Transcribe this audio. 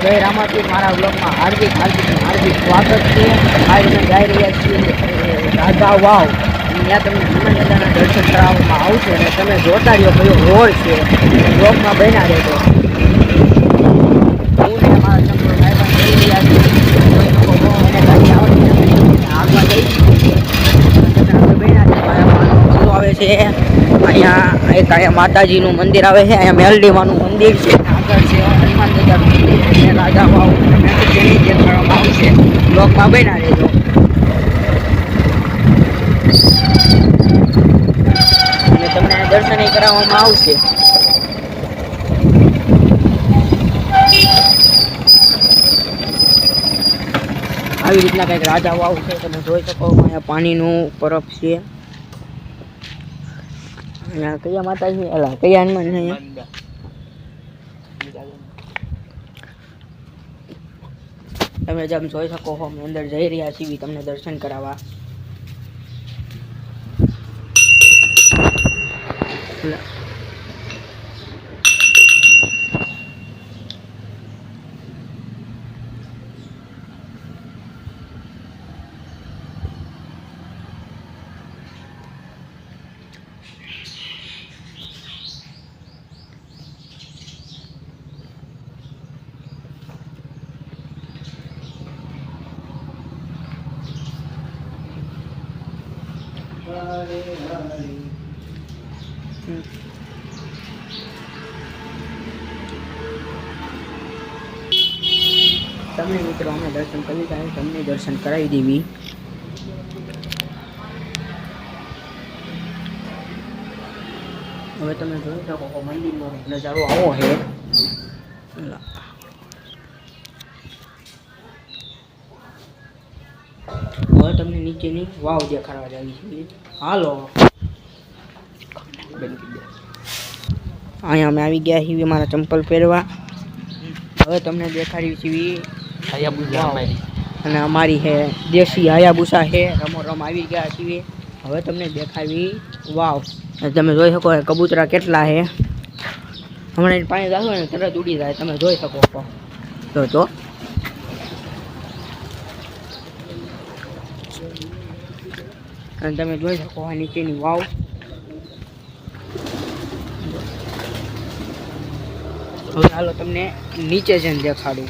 જય રામાપીર મારા બ્લોગમાં હાર્દિક સ્વાગત છે. આજે અમે જઈ રહ્યા છીએ રાજા વાવ. ત્યાં તમને હનુમાન દાદાના દર્શન કરાવવામાં આવશે અને તમે જોતા રહ્યો કયો રોડ છે. બ્લોગમાં બન્યા રહેજો. હું ને મારા ચંપલ ભાઈ જઈ રહ્યા છીએ. આગમાં જઈ આવે છે. અહીંયા એક અહીંયા માતાજીનું મંદિર આવે છે. અહીંયા મેલડીમાનું મંદિર છે. આગળ છે હનુમાન દાદાનું મંદિર છે. રાજા વાવ તેની દેખાડવામાં આવશે. બ્લોગમાં બન્યા રહેજો. અને તમને દર્શન કરાવવામાં આવશે. આવી રીતના કંઈક રાજા વાવ છે. તમે જોઈ શકો અહીંયા પાણીનું પરબ છે. અહીંયા કયા માતાજી અલા કયા હનુમાન છે અહીંયા તમે જેમ જોઈ શકો છો અમે અંદર જઈ રહ્યા છીએ તમને દર્શન કરાવવા. તમને મિત્રો અમે દર્શન કરી ગયા, તમને દર્શન કરાવી દેવી. હવે તમે જોઈ શકો મંદિરનો નજારો આવો છે. હવે તમને નીચેની વાવ દેખાડવા જાવી છે. હાલો અહીંયા અમે આવી ગયા છીએ મારા ચંપલ પહેરવા. હવે તમને દેખાડી છીએ અને અમારી છે દેશી હાયાબુસા છે. રમો આવી ગયા છીએ. હવે તમને દેખાડી વાવ. તમે જોઈ શકો કબૂતરા કેટલા છે. હમણાં પાણી જાશો ને તરત ઉડી જાય. તમે જોઈ શકો તો અને તમે જોઈ શકો આ નીચેની વાવ. હવે હાલો તમને નીચે જઈને દેખાડું.